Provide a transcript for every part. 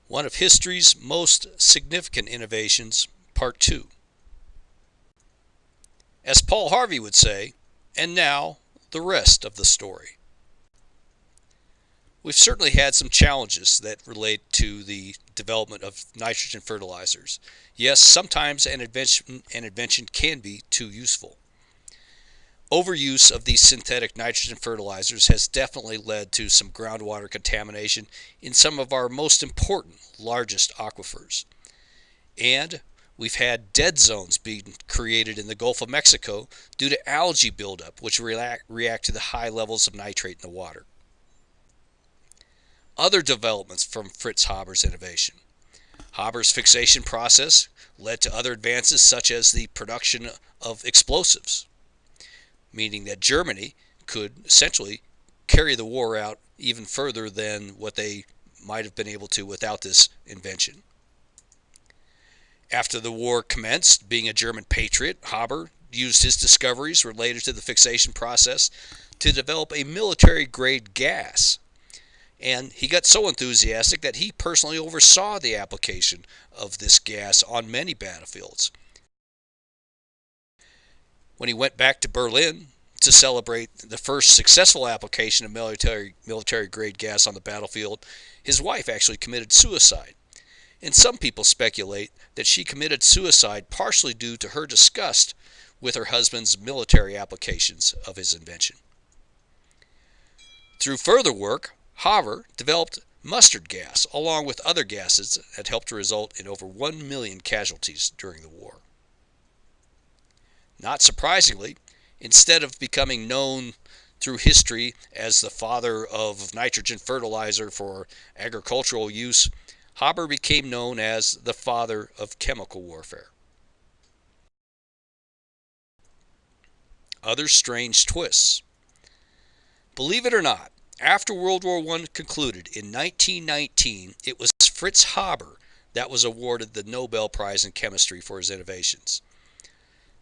one of history's most significant innovations, Part 2. As Paul Harvey would say, and now the rest of the story. We've certainly had some challenges that relate to the development of nitrogen fertilizers. Yes, sometimes an invention can be too useful. Overuse of these synthetic nitrogen fertilizers has definitely led to some groundwater contamination in some of our most important, largest aquifers. And we've had dead zones being created in the Gulf of Mexico due to algae buildup, which react to the high levels of nitrate in the water. Other developments from Fritz Haber's innovation. Haber's fixation process led to other advances such as the production of explosives, meaning that Germany could essentially carry the war out even further than what they might have been able to without this invention. After the war commenced, being a German patriot, Haber used his discoveries related to the fixation process to develop a military-grade gas. And he got so enthusiastic that he personally oversaw the application of this gas on many battlefields. When he went back to Berlin to celebrate the first successful application of military-grade gas on the battlefield, his wife actually committed suicide. And some people speculate that she committed suicide partially due to her disgust with her husband's military applications of his invention. Through further work, Haber developed mustard gas, along with other gases that helped to result in over 1 million casualties during the war. Not surprisingly, instead of becoming known through history as the father of nitrogen fertilizer for agricultural use, Haber became known as the father of chemical warfare. Other strange twists. Believe it or not, after World War I concluded in 1919, it was Fritz Haber that was awarded the Nobel Prize in Chemistry for his innovations.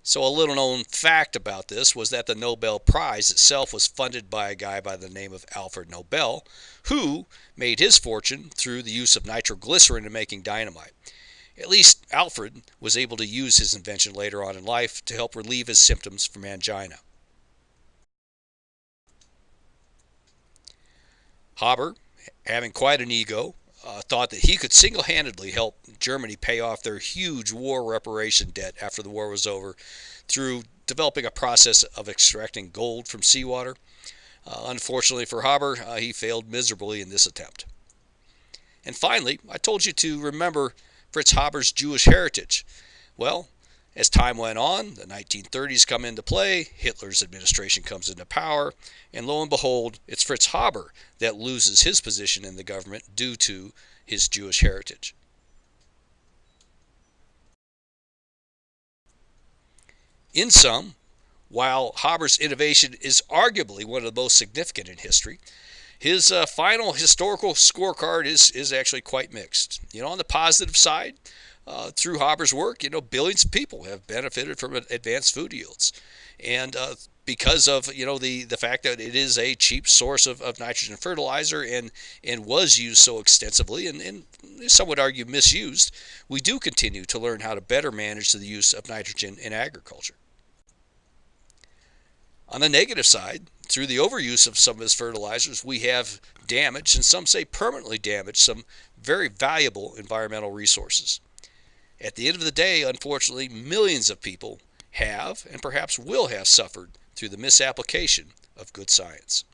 So a little known fact about this was that the Nobel Prize itself was funded by a guy by the name of Alfred Nobel, who made his fortune through the use of nitroglycerin in making dynamite. At least Alfred was able to use his invention later on in life to help relieve his symptoms from angina. Haber, having quite an ego, thought that he could single-handedly help Germany pay off their huge war reparation debt after the war was over through developing a process of extracting gold from seawater. Unfortunately for Haber, he failed miserably in this attempt. And finally, I told you to remember Fritz Haber's Jewish heritage. Well, as time went on, the 1930s come into play, Hitler's administration comes into power, and lo and behold, it's Fritz Haber that loses his position in the government due to his Jewish heritage. In sum, while Haber's innovation is arguably one of the most significant in history, his final historical scorecard is actually quite mixed. On the positive side, through Haber's work, billions of people have benefited from advanced food yields. And because of, the fact that it is a cheap source of nitrogen fertilizer and was used so extensively and some would argue misused, we do continue to learn how to better manage the use of nitrogen in agriculture. On the negative side, through the overuse of some of his fertilizers, we have damaged, and some say permanently damaged, some very valuable environmental resources. At the end of the day, unfortunately, millions of people have and perhaps will have suffered through the misapplication of good science.